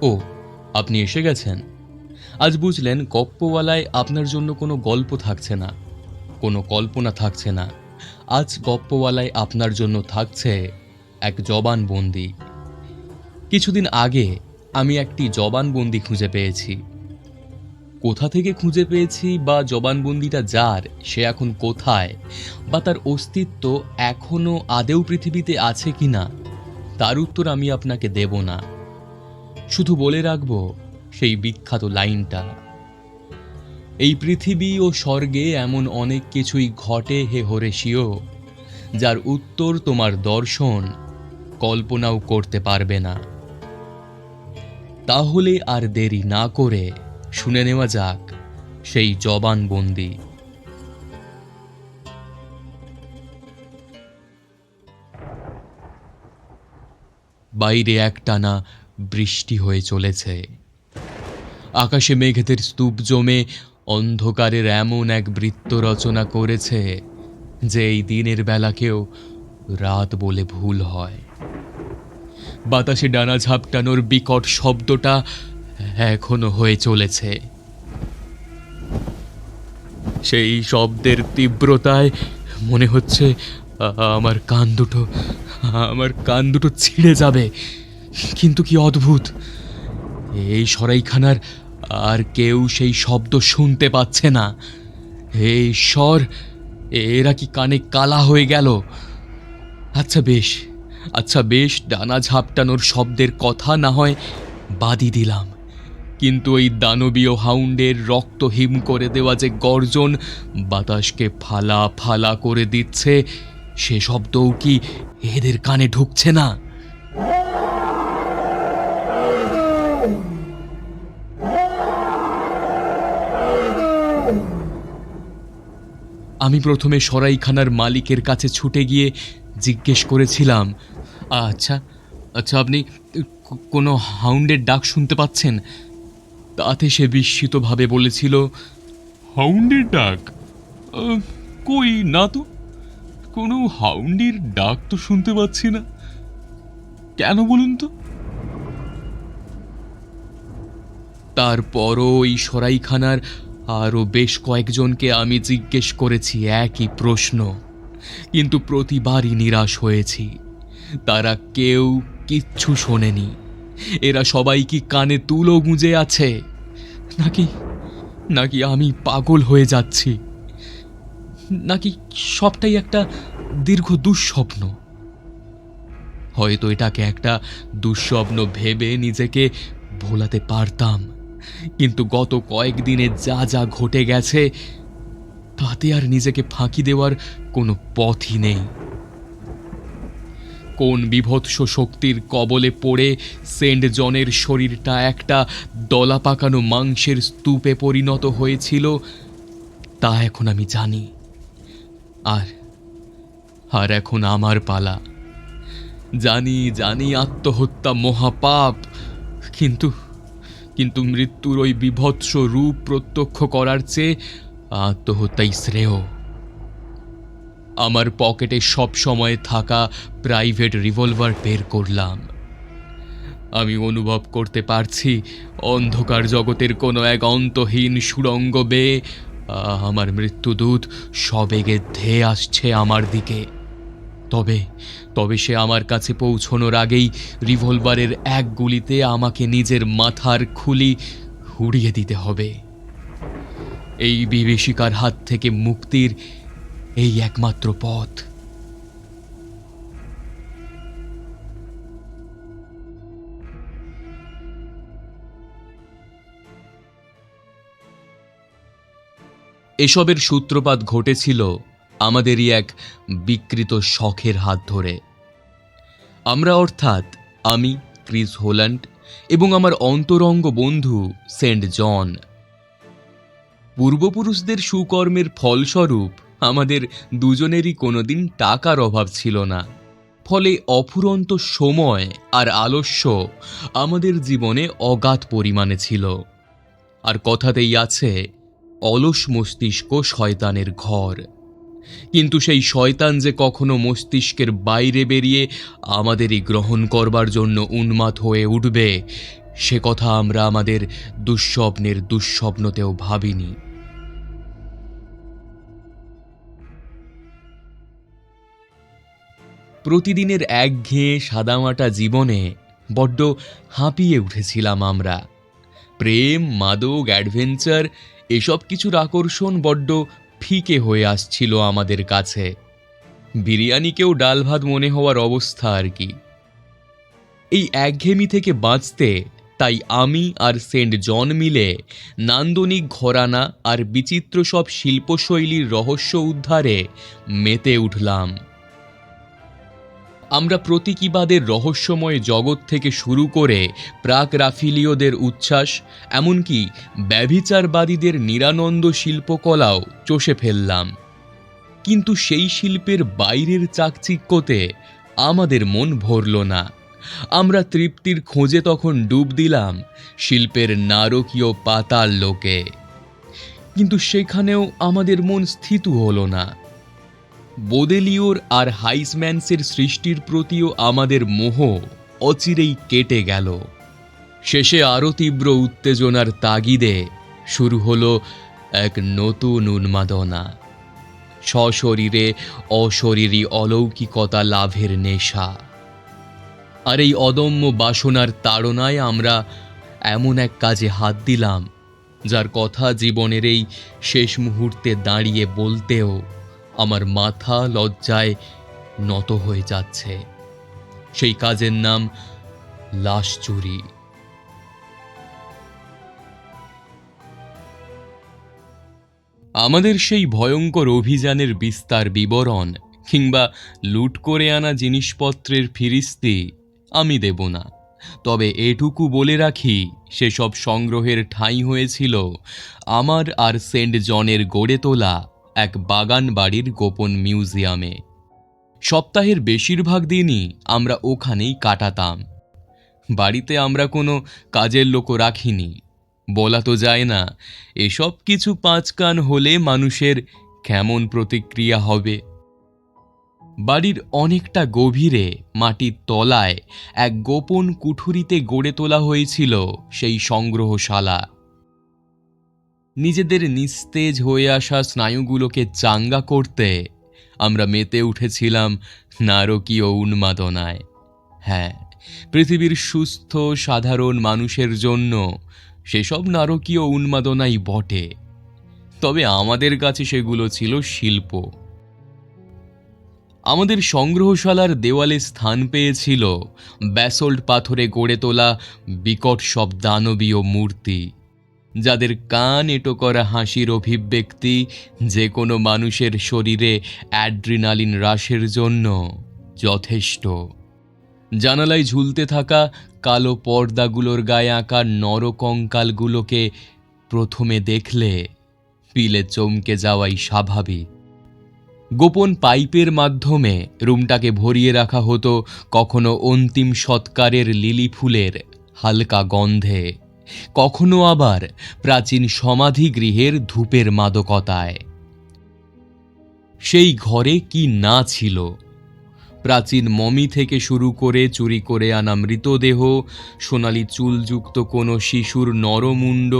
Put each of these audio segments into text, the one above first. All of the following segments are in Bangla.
ও, আপনি এসে গেছেন। আজ বুঝলেন গপ্পওয়ালায় আপনার জন্য কোনো গল্প থাকছে না, কোনো কল্পনা থাকছে না। আজ গপ্পওয়ালায় আপনার জন্য থাকছে এক জবানবন্দি। কিছুদিন আগে আমি একটি জবানবন্দি খুঁজে পেয়েছি। কোথা থেকে খুঁজে পেয়েছি বা জবানবন্দিটা যার সে এখন কোথায়, বা তার অস্তিত্ব এখনও আদেও পৃথিবীতে আছে কিনা, তার উত্তর আমি আপনাকে দেব না। শুধু বলে রাখব সেই বিখ্যাত লাইনটা, এই পৃথিবী ও স্বর্গে এমন অনেক কিছুই ঘটে হে হরেশীয়, যার উত্তর তোমার দর্শন কল্পনাও করতে পারবে না। তাহলে আর দেরি না করে শুনে নেওয়া যাক সেই জবানবন্দি। বাইরে একটানা বৃষ্টি হয়ে চলেছে। আকাশে মেঘেদের স্তূপ জমে অন্ধকারের এমন এক বৃত্ত রচনা করেছে যে এই দিনের বেলাকেও রাত বলে ভুল হয়। বাতাসে ডানা ঝাপটানোর বিকট শব্দটা এখনো হয়ে চলেছে। সেই শব্দের তীব্রতায় মনে হচ্ছে আমার কান দুটো ছিঁড়ে যাবে। কিন্তু কি অদ্ভুত, এই সরাইখানার আর কেউ সেই শব্দ শুনতে পাচ্ছে না। হে ঈশ্বর, এরা কি কানে কালা হয়ে গেল? আচ্ছা বেশ, ডানা ঝাপটানোর শব্দের কথা না হয় বাদই দিলাম, কিন্তু ওই দানবীয় হাউন্ডের রক্ত হিম করে দেওয়া যে গর্জন বাতাসকে ফালা ফালা করে দিচ্ছে, সে শব্দও কি এদের কানে ঢুকছে না? আমি প্রথমে সরাইখানার মালিকের কাছে ছুটে গিয়ে জিজ্ঞেস করেছিলাম, আচ্ছা আচ্ছা আপনি কোনো হাউন্ডের ডাক শুনতে পাচ্ছেন? তাতে সে বিস্মিতভাবে বলেছিল, হাউন্ডের ডাক? কই না তো, কোনো হাউন্ডের ডাক তো শুনতে পাচ্ছি না। কেন বলুন তো? তারপরও ওই সরাইখানার আরও বেশ কয়েকজনকে আমি জিজ্ঞেস করেছি একই প্রশ্ন, কিন্তু প্রতিবারই নিরাশ হয়েছি। তারা কেউ কিচ্ছু শোনেনি। এরা সবাই কি কানে তুলো গুঁজে আছে, নাকি নাকি আমি পাগল হয়ে যাচ্ছি, নাকি সবটাই একটা দীর্ঘ দুঃস্বপ্ন? হয়তো এটাকে একটা দুঃস্বপ্ন ভেবে নিজেকে ভোলাতে পারতাম, কিন্তু গত কয়েকদিনে যা যা ঘটে গেছে তাতে আর নিজেকে ফাঁকি দেওয়ার কোনো পথই নেই। কোন বিভৎস শক্তির কবলে পড়ে সেন্ট জনের শরীরটা একটা দলা পাকানো মাংসের স্তূপে পরিণত হয়েছিল তা এখন আমি জানি। আর আর এখন আমার পালা। জানি জানি আত্মহত্যা মহাপাপ, কিন্তু কিন্তু মৃত্যুর ওই বিভৎস রূপ প্রত্যক্ষ করার চেয়ে আত্মহত্যাই শ্রেয়। আমার পকেটে সব সময় থাকা প্রাইভেট রিভলভার বের করলাম। আমি অনুভব করতে পারছি অন্ধকার জগতের কোনো এক অন্তহীন সুড়ঙ্গ বেয়ে আমার মৃত্যুদূত সবেগে ধেয়ে আসছে আমার দিকে। তবে তবে সে আমার কাছে পৌঁছনোর আগেই রিভলভারের এক গুলিতে আমাকে নিজের মাথার খুলি উড়িয়ে দিতে হবে। এই বিভীষিকার হাত থেকে মুক্তির এই একমাত্র পথ। এসবের সূত্রপাত ঘটেছিল আমাদেরই এক বিকৃত শখের হাত ধরে। আমরা অর্থাৎ আমি, ক্রিস হোল্যান্ড এবং আমার অন্তরঙ্গ বন্ধু সেন্ট জন। পূর্বপুরুষদের সুকর্মের ফলস্বরূপ আমাদের দুজনেরই কোনোদিন টাকার অভাব ছিল না। ফলে অফুরন্ত সময় আর আলস্য আমাদের জীবনে অগাধ পরিমাণে ছিল। আর কথাতেই আছে, অলস মস্তিষ্ক শয়তানের ঘর। কিন্তু সেই শয়তান যে কখনো মস্তিষ্কের বাইরে বেরিয়ে আমাদেরই গ্রহণ করবার জন্য উন্মাদ হয়ে উঠবে, সে কথা আমরা আমাদের দুঃস্বপ্নের দুঃস্বপ্নতেও ভাবিনি। প্রতিদিনের একঘেয়ে সাদামাটা জীবনে বড্ড হাঁপিয়ে উঠেছিলাম আমরা। প্রেম, মাদক, অ্যাডভেঞ্চার এসব কিছুর আকর্ষণ বড্ড ফিকে হয়ে আসছিল আমাদের কাছে। বিরিয়ানিকেও ডাল ভাত মনে হওয়ার অবস্থা আর কি। এই একঘেয়েমি থেকে বাঁচতে তাই আমি আর সেন্ট জন মিলে নান্দনিক ঘরানা আর বিচিত্র সব শিল্পশৈলীর রহস্য উদ্ধারে মেতে উঠলাম। আমরা প্রতীকীবাদের রহস্যময় জগৎ থেকে শুরু করে প্রাক রাফিলীয়দের উচ্ছ্বাস, এমনকি ব্যভিচারবাদীদের নিরানন্দ শিল্পকলাও চষে ফেললাম। কিন্তু সেই শিল্পের বাইরের চাকচিক্যতে আমাদের মন ভরল না। আমরা তৃপ্তির খোঁজে তখন ডুব দিলাম শিল্পের নারকীয় পাতাল লোকে। কিন্তু সেখানেও আমাদের মন স্থিত হলো না। বোদেলিওর আর হাইসম্যান্সের সৃষ্টির প্রতিও আমাদের মোহ অচিরেই কেটে গেল। শেষে আরও তীব্র উত্তেজনার তাগিদে শুরু হলো এক নতুন উন্মাদনা, সশরীরে অশরীরী অলৌকিকতা লাভের নেশা। আর এই অদম্য বাসনার তাড়নায় আমরা এমন এক কাজে হাত দিলাম যার কথা জীবনের এই শেষ মুহূর্তে দাঁড়িয়ে বলতেও আমার মাথা লজ্জায় নত হয়ে যাচ্ছে। সেই কাজের নাম লাশ চুরি। আমাদের সেই ভয়ঙ্কর অভিযানের বিস্তার বিবরণ কিংবা লুট করে আনা জিনিসপত্রের ফিরিস্তি আমি দেব না। তবে এটুকু বলে রাখি, সেসব সংগ্রহের ঠাঁই হয়েছিল আমার আর সেন্ট জনের গড়ে তোলা এক বাগান বাড়ির গোপন মিউজিয়ামে। সপ্তাহের বেশিরভাগ দিনই আমরা ওখানেই কাটাতাম। বাড়িতে আমরা কোনো কাজের লোকও রাখিনি। বলা তো যায় না এসব কিছু পাঁচ কান হলে মানুষের কেমন প্রতিক্রিয়া হবে। বাড়ির অনেকটা গভীরে মাটির তলায় এক গোপন কুঠুরিতে গড়ে তোলা হয়েছিল সেই সংগ্রহশালা। নিজেদের নিস্তেজ হয়ে আসা স্নায়ুগুলোকে চাঙ্গা করতে আমরা মেতে উঠেছিলাম নারকীয় উন্মাদনায়। হ্যাঁ, পৃথিবীর সুস্থ সাধারণ মানুষের জন্য সেসব নারকীয় উন্মাদনাই বটে, তবে আমাদের কাছে সেগুলো ছিল শিল্প। আমাদের সংগ্রহশালার দেওয়ালে স্থান পেয়েছিল ব্যাসল্ট পাথরে গড়ে তোলা বিকট সব দানবীয় মূর্তি, যাদের কান এঁটো করা হাসির অভিব্যক্তি যে কোনো মানুষের শরীরে অ্যাড্রিনালিন হ্রাসের জন্য যথেষ্ট। জানালায় ঝুলতে থাকা কালো পর্দাগুলোর গায়ে আঁকা নরকঙ্কালগুলোকে প্রথমে দেখলে পিলে চমকে যাওয়াই স্বাভাবিক। গোপন পাইপের মাধ্যমে রুমটাকে ভরিয়ে রাখা হতো কখনো অন্তিম সৎকারের লিলি ফুলের হালকা গন্ধে, কখনো আবার প্রাচীন সমাধিগৃহের ধূপের মাদকতায়। সেই ঘরে কি না ছিল! প্রাচীন মমি থেকে শুরু করে চুরি করে আনা মৃতদেহ, সোনালি চুলযুক্ত কোনো শিশুর নরমুণ্ড,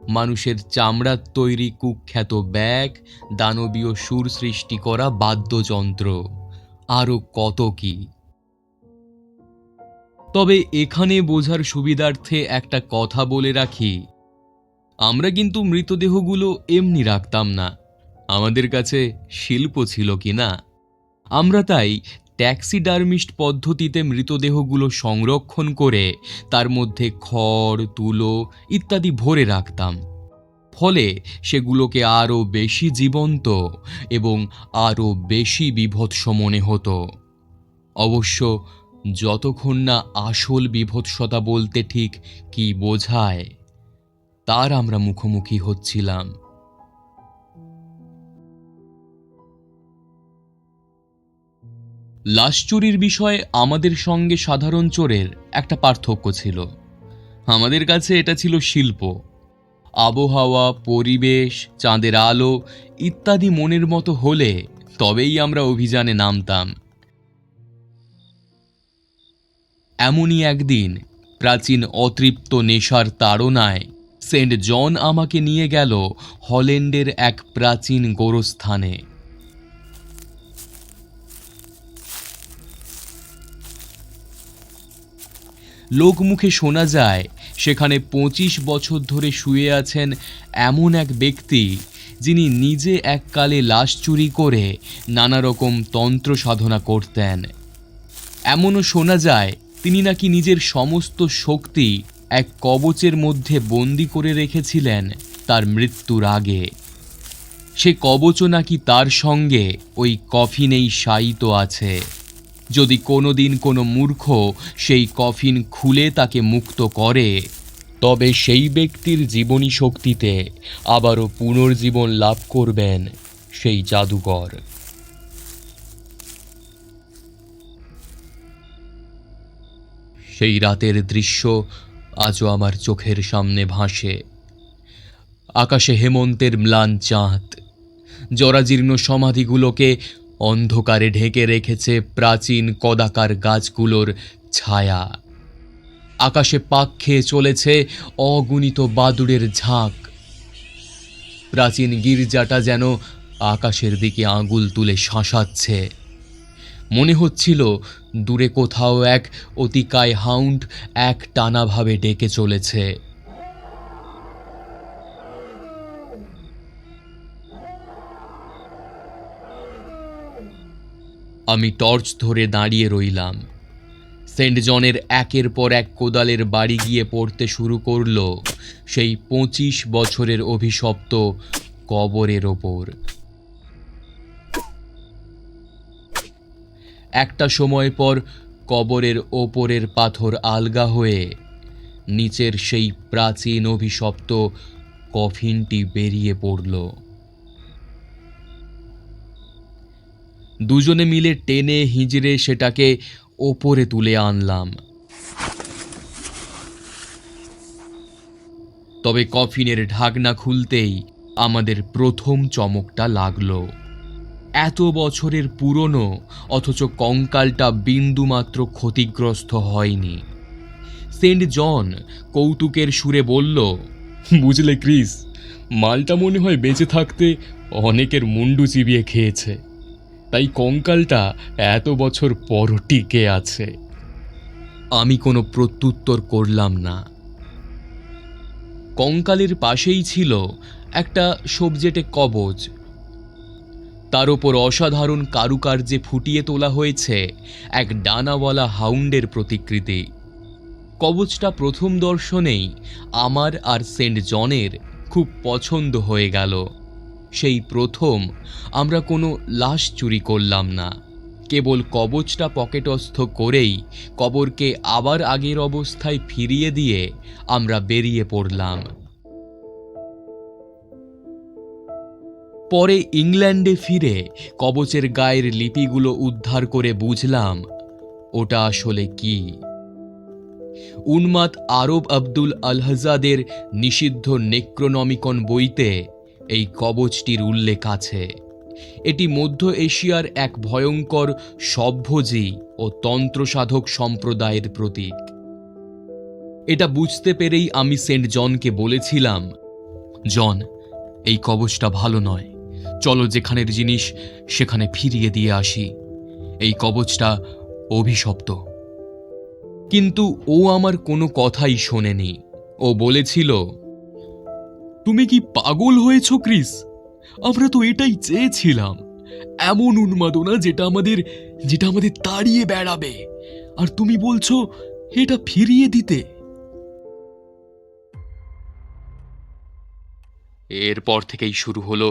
মানুষের চামড়ার তৈরি কুখ্যাত ব্যাগ, দানবীয় সুর সৃষ্টি করা বাদ্যযন্ত্র, আরও কত কি। তবে এখানে বোঝার সুবিধার্থে একটা কথা বলে রাখি, আমরা কিন্তু মৃতদেহগুলো এমনি রাখতাম না। আমাদের কাছে শিল্প ছিল কি না, আমরা তাই ট্যাক্সিডার্মিস্ট পদ্ধতিতে মৃতদেহগুলো সংরক্ষণ করে তার মধ্যে খড়, তুলো ইত্যাদি ভরে রাখতাম। ফলে সেগুলোকে আরও বেশি জীবন্ত এবং আরও বেশি বীভৎস মনে হতো। অবশ্য যতক্ষণ না আসল বীভৎসতা বলতে ঠিক কি বোঝায় তার আমরা মুখোমুখি হচ্ছিলাম। লাশ চুরির বিষয়ে আমাদের সঙ্গে সাধারণ চোরের একটা পার্থক্য ছিল। আমাদের কাছে এটা ছিল শিল্প। আবহাওয়া, পরিবেশ, চাঁদের আলো ইত্যাদি মনের মতো হলে তবেই আমরা অভিযানে নামতাম। এমনই একদিন প্রাচীন অতৃপ্ত নেশার তাড়নায় সেন্ট জন আমাকে নিয়ে গেল হল্যান্ডের এক প্রাচীন গোরস্থানে। লোকমুখে শোনা যায় সেখানে 25 বছর ধরে শুয়ে আছেন এমন এক ব্যক্তি, যিনি নিজে এককালে লাশ চুরি করে নানা রকম তন্ত্র সাধনা করতেন। এমনও শোনা যায় তিনি নাকি নিজের সমস্ত শক্তি এক কবচের মধ্যে বন্দি করে রেখেছিলেন তার মৃত্যুর আগে। সে কবচও নাকি তার সঙ্গে ওই কফিনেই শায়িত আছে। যদি কোনোদিন কোনো মূর্খ সেই কফিন খুলে তাকে মুক্ত করে, তবে সেই ব্যক্তির জীবনী শক্তিতে আবারও পুনর্জীবন লাভ করবেন সেই জাদুকর। সেই রাতের দৃশ্য আজও আমার চোখের সামনে ভাসে। আকাশে হেমন্তের ম্লান চাঁদ জরাজীর্ণ সমাধিগুলোকে অন্ধকারে ঢেকে রেখেছে প্রাচীন কদাকার গাছগুলোর ছায়া। আকাশে পাক খেয়ে চলেছে অগণিত বাদুড়ের ঝাঁক। প্রাচীন গির্জাটা যেন আকাশের দিকে আঙুল তুলে শাঁসাচ্ছে। মনে হচ্ছিল দূরে কোথাও এক অতিকায় হাউন্ড এক টানাভাবে ডেকে চলেছে। আমি টর্চ ধরে দাঁড়িয়ে রইলাম। সেন্ট জনের একের পর এক কোদালের বাড়ি গিয়ে পড়তে শুরু করলো সেই 25 বছরের অভিশপ্ত কবরের ওপর। একটা সময় পর কবরের ওপরের পাথর আলগা হয়ে নিচের সেই প্রাচীন অভিশপ্ত কফিনটি বেরিয়ে পড়ল। দুজনে মিলে টেনে হিঁচড়ে সেটাকে ওপরে তুলে আনলাম। তবে কফিনের ঢাকনা খুলতেই আমাদের প্রথম চমকটা লাগলো। এত বছরের পুরনো অথচ কঙ্কালটা বিন্দুমাত্র ক্ষতিগ্রস্ত হয়নি। সেন্ট জন কৌতুকের সুরে বলল, বুঝলে ক্রিস, মালটা মনে হয় বেঁচে থাকতে অনেকের মুন্ডু চিবিয়ে খেয়েছে, তাই কঙ্কালটা এত বছর পরও টিকে আছে। আমি কোনো প্রত্যুত্তর করলাম না। কঙ্কালের পাশেই ছিল একটা সবজেটে কবচ। তার ওপর অসাধারণ কারুকার্যে ফুটিয়ে তোলা হয়েছে এক ডানাওয়ালা হাউন্ডের প্রতিকৃতি। কবচটা প্রথম দর্শনেই আমার আর সেন্ট জনের খুব পছন্দ হয়ে গেল। সেই প্রথম আমরা কোনো লাশ চুরি করলাম না, কেবল কবচটা পকেটস্থ করেই কবরকে আবার আগের অবস্থায় ফিরিয়ে দিয়ে আমরা বেরিয়ে পড়লাম। পরে ইংল্যান্ডে ফিরে কবচের গায়ের লিপিগুলো উদ্ধার করে বুঝলাম ওটা আসলে কি। উন্মাদ আরব আব্দুল আলহাজাদের নিষিদ্ধ নেক্রোনমিকন বইতে এই কবচটির উল্লেখ আছে। এটি মধ্য এশিয়ার এক ভয়ঙ্কর সভ্যজী ও তন্ত্রসাধক সম্প্রদায়ের প্রতীক। এটা বুঝতে পেরেই আমি সেন্ট জনকে বলেছিলাম, জন, এই কবচটা ভালো নয়, চলো যেখানের জিনিস সেখানে ফিরিয়ে দিয়ে আসি। এই কবচটা অভিশপ্ত। কিন্তু ও আমার কোনো কথাই শোনেনি। ও বলেছিল, তুমি কি পাগল হয়েছ ক্রিস? আমরা তো এটাই চেয়েছিলাম, এমন উন্মাদনা যেটা আমাদের তাড়িয়ে বেড়াবে, আর তুমি বলছো এটা ফিরিয়ে দিতে। এরপর থেকেই শুরু হলো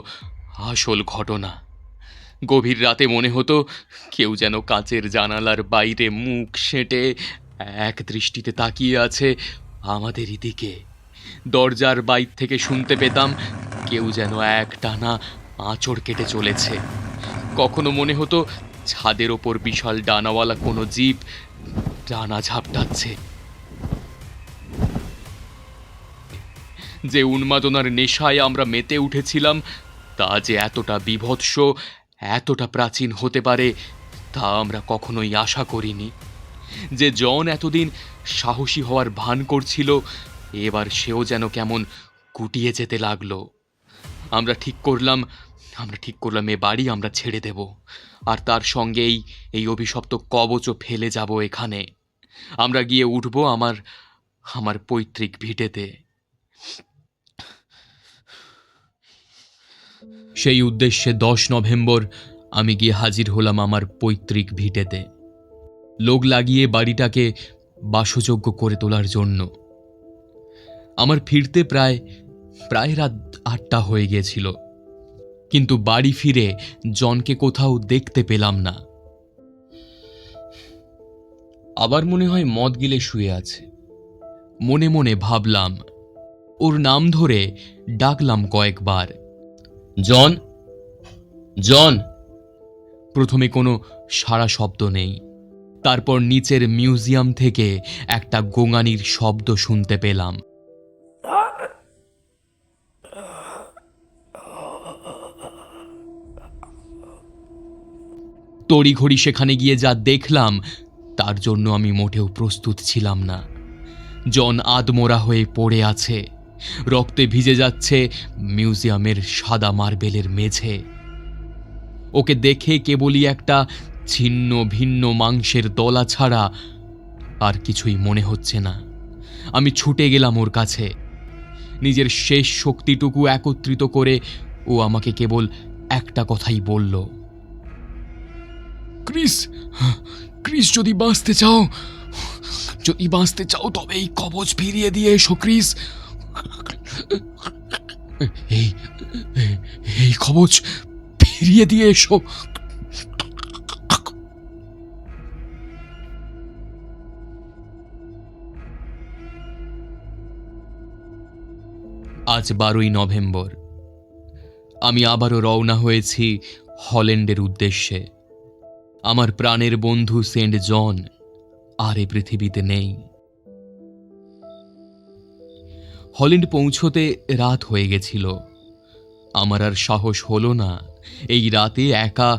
আসল ঘটনা। গভীর রাতে মনে হতো কেউ যেন কাচের জানালার বাইরে মুখ সেঁটে এক দৃষ্টিতে তাকিয়ে আছে আমাদেরই দিকে। দরজার বাইর থেকে শুনতে পেতাম কেউ যেন এক টানা আঁচড় কেটে চলেছে। কখনো মনে হতো ছাদের ওপর বিশাল ডানাওয়ালা কোনো জীব ডানা ঝাপটাচ্ছে। যে উন্মাদনার নেশায় আমরা মেতে উঠেছিলাম তা যে এতটা বীভৎস, এতটা প্রাচীন হতে পারে তা আমরা কখনোই আশা করিনি। যে জন এতদিন সাহসী হওয়ার ভান করছিল, এবার সেও যেন কেমন গুটিয়ে যেতে লাগলো। আমরা ঠিক করলাম এ বাড়ি আমরা ছেড়ে দেব, আর তার সঙ্গেই এই অভিশপ্ত কবচও ফেলে যাব এখানে। আমরা গিয়ে উঠব আমার পৈতৃক ভিটেতে। সেই উদ্দেশ্যে 10 নভেম্বর আমি গিয়ে হাজির হলাম আমার পৈতৃক ভিটেতে, লোক লাগিয়ে বাড়িটাকে বাসযোগ্য করে তোলার জন্য। আমার ফিরতে প্রায় রাত 8টা হয়ে গিয়েছিল, কিন্তু বাড়ি ফিরে জনকে কোথাও দেখতে পেলাম না। আবার মনে হয় মদ গিলে শুয়ে আছে। মনে মনে ভাবলাম, ওর নাম ধরে ডাকলাম কয়েকবার, জন জন। প্রথমে কোনো সাড়া শব্দ নেই। তারপর নিচের মিউজিয়াম থেকে একটা গোঙানির শব্দ শুনতে পেলাম। তড়িঘড়ি সেখানে গিয়ে যা দেখলাম তার জন্য আমি মোটেও প্রস্তুত ছিলাম না। জন আধমরা হয়ে পড়ে আছে, রক্তে ভিজে যাচ্ছে মিউজিয়ামের সাদা মার্বেলের মেঝে। ওকে দেখে কেবলই একটা ছিন্ন ভিন্ন মাংসের দলা ছাড়া আর কিছুই মনে হচ্ছে না। আমি ছুটে গেলাম ওর কাছে। নিজের শেষ শক্তিটুকু একত্রিত করে ও আমাকে কেবল একটা কথাই বলল, ক্রিস, ক্রিস, যদি বাঁচতে চাও তবে এই কবচ ফিরিয়ে দিয়ে এসো ক্রিস। এই কবচ ফিরিয়ে দিয়ে এসো। আজ 12ই নভেম্বর। আমি আবারও রওনা হয়েছি হল্যান্ডের উদ্দেশ্যে। আমার প্রাণের বন্ধু সেন্ট জন আর এ পৃথিবীতে নেই। হল্যান্ড পৌঁছতে রাত হয়ে গেছিল। আমার আর সাহস হলো না এই রাতে একা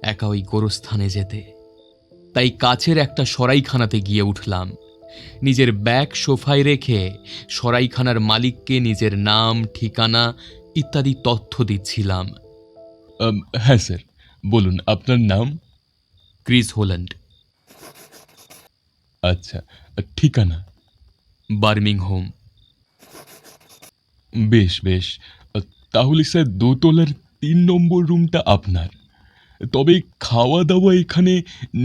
একা ওই গোরস্থানে যেতে। তাই কাছের একটা সরাইখানাতে গিয়ে উঠলাম। নিজের ব্যাগ সোফায় রেখে সরাইখানার মালিককে নিজের নাম, ঠিকানা ইত্যাদি তথ্য দিচ্ছিলাম। হ্যাঁ স্যার, বলুন আপনার নাম। Chris Holland. আচ্ছা, ঠিকানা? বার্মিংহাম। বেশ বেশ, তাহলে স্যার 2তলার 3 নম্বর রুমটা আপনার। তবে খাওয়া দাওয়া এখানে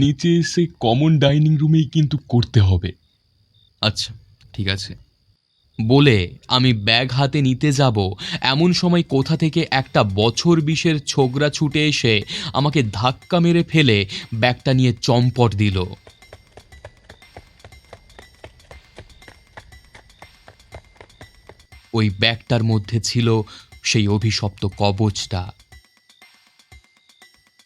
নিচে এসে কমন ডাইনিং রুমেই কিন্তু করতে হবে। আচ্ছা, ঠিক আছে। বলে আমি ব্যাগ হাতে নিতে যাব এমন সময় কোথা থেকে একটা বছর 20-এর ছোকরা ছুটে এসে আমাকে ধাক্কা মেরে ফেলে ব্যাগটা নিয়ে চম্পট দিল। ওই ব্যাগটার মধ্যে ছিল সেই অভিশপ্ত কবচটা।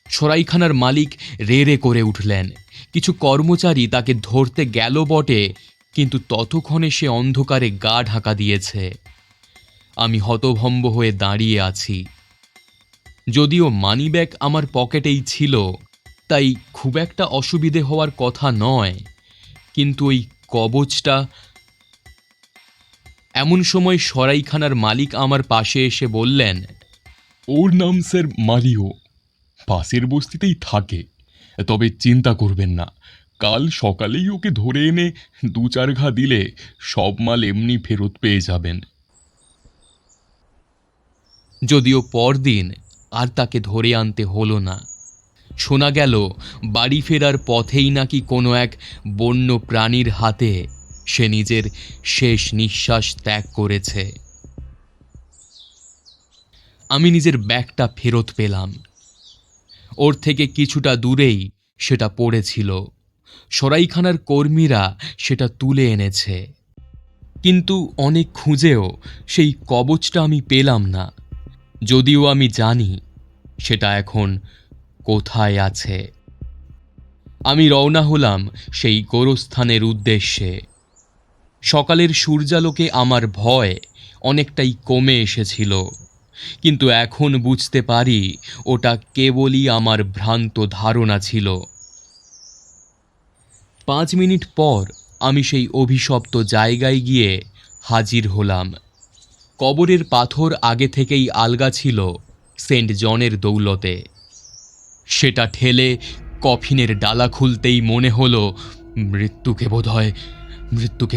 সরাইখানার মালিক রে রে করে উঠলেন। কিছু কর্মচারী তাকে ধরতে গেল বটে, কিন্তু ততক্ষণে সে অন্ধকারে গা ঢাকা দিয়েছে। আমি হতভম্ব হয়ে দাঁড়িয়ে আছি। যদিও মানিব্যাগ আমার পকেটেই ছিল, তাই খুব একটা অসুবিধে হওয়ার কথা নয়, কিন্তু ওই কবচটা। এমন সময় সরাইখানার মালিক আমার পাশে এসে বললেন, ওর নাম স্যার মারিও, পাশের বস্তিতেই থাকে। তবে চিন্তা করবেন না, কাল সকালেই ওকে ধরে এনে 2-4 ঘা দিলে সব মাল এমনি ফেরত পেয়ে যাবেন। যদিও পরদিন আর তাকে ধরে আনতে হলো না। শোনা গেল বাড়ি ফেরার পথেই নাকি কোনো এক বন্য প্রাণীর হাতে সে নিজের শেষ নিঃশ্বাস ত্যাগ করেছে। আমি নিজের ব্যাগটা ফেরত পেলাম। ওর থেকে কিছুটা দূরেই সেটা পড়েছিল। সরাইখানার কর্মীরা সেটা তুলে এনেছে, কিন্তু অনেক খুঁজেও সেই কবচটা আমি পেলাম না, যদিও আমি জানি সেটা এখন কোথায় আছে। আমি রওনা হলাম সেই গোরস্থানের উদ্দেশ্যে। সকালের সূর্যালোকে আমার ভয় অনেকটাই কমে এসেছিল, কিন্তু এখন বুঝতে পারি ওটা কেবলই আমার ভ্রান্ত ধারণা ছিল। 5 মিনিট পর আমি সেই অভিশপ্ত জায়গায় গিয়ে হাজির হলাম। কবরের পাথর আগে থেকেই আলগা ছিল সেন্ট জনের দৌলতে। সেটা ঠেলে কফিনের ডালা খুলতেই মনে হলো মৃত্যুকে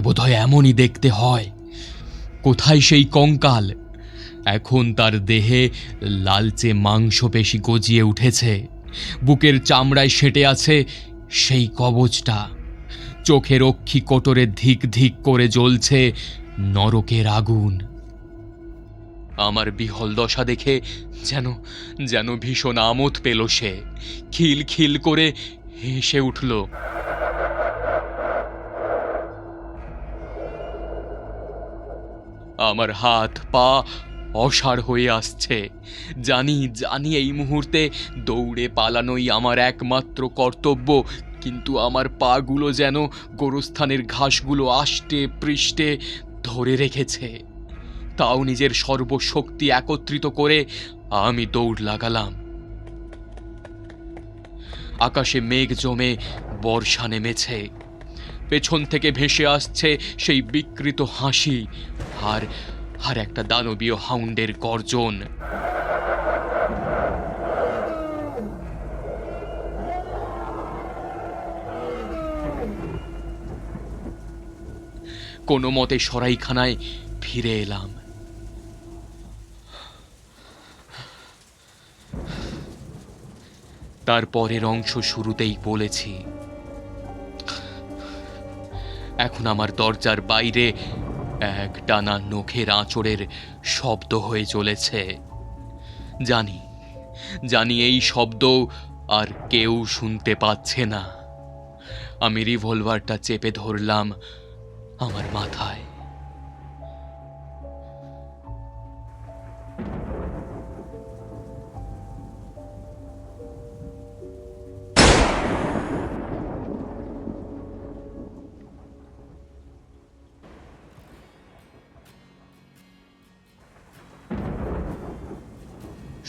বোধহয় এমনই দেখতে হয়। কোথায় সেই কঙ্কাল? এখন তার দেহে লালচে মাংসপেশি গজিয়ে উঠেছে, বুকের চামড়ায় সেঁটে আছে সেই কবচটা, চোখের অক্ষি কোটরে ধিক ধিক করে জ্বলছে নরকের আগুন। আমার বিহল দশা দেখে যেন ভীষণ আমোদ পেল সে। খিল খিল করে হেসে উঠল। আমার হাত পা অসাড় হয়ে আসছে। জানি এই মুহূর্তে দৌড়ে পালানোই আমার একমাত্র কর্তব্য, কিন্তু আমার পাগুলো যেন গোরস্থানের ঘাসগুলো আষ্টে পৃষ্ঠে ধরে রেখেছে। তাও নিজের সর্বশক্তি একত্রিত করে আমি দৌড় লাগালাম। আকাশে মেঘ জমে বর্ষা নেমেছে। পেছন থেকে ভেসে আসছে সেই বিকৃত হাসি আর একটা দানবীয় হাউন্ডের গর্জন। কোনো মতে সরাইখানায় ফিরে এলাম। তার পরের অংশ শুরুতেই বলেছি। এখন আমার দরজার বাইরে একটানা নখের আঁচড়ের শব্দ হয়ে চলেছে। জানি এই শব্দ আর কেউ শুনতে পাচ্ছে না। আমি রিভলভারটা চেপে ধরলাম আমার মাথায়।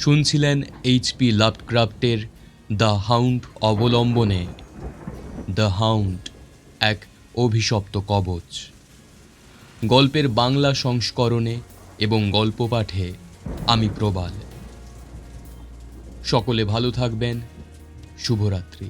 শুনছিলেন এইচপি লাভক্রাফটের দ্য হাউন্ড অবলম্বনে দ্য হাউন্ড, এক অভিশপ্ত কবচ। গল্পের বাংলা সংস্করণে এবং গল্প পাঠে আমি প্রবাল। সকলে ভালো থাকবেন। শুভরাত্রি।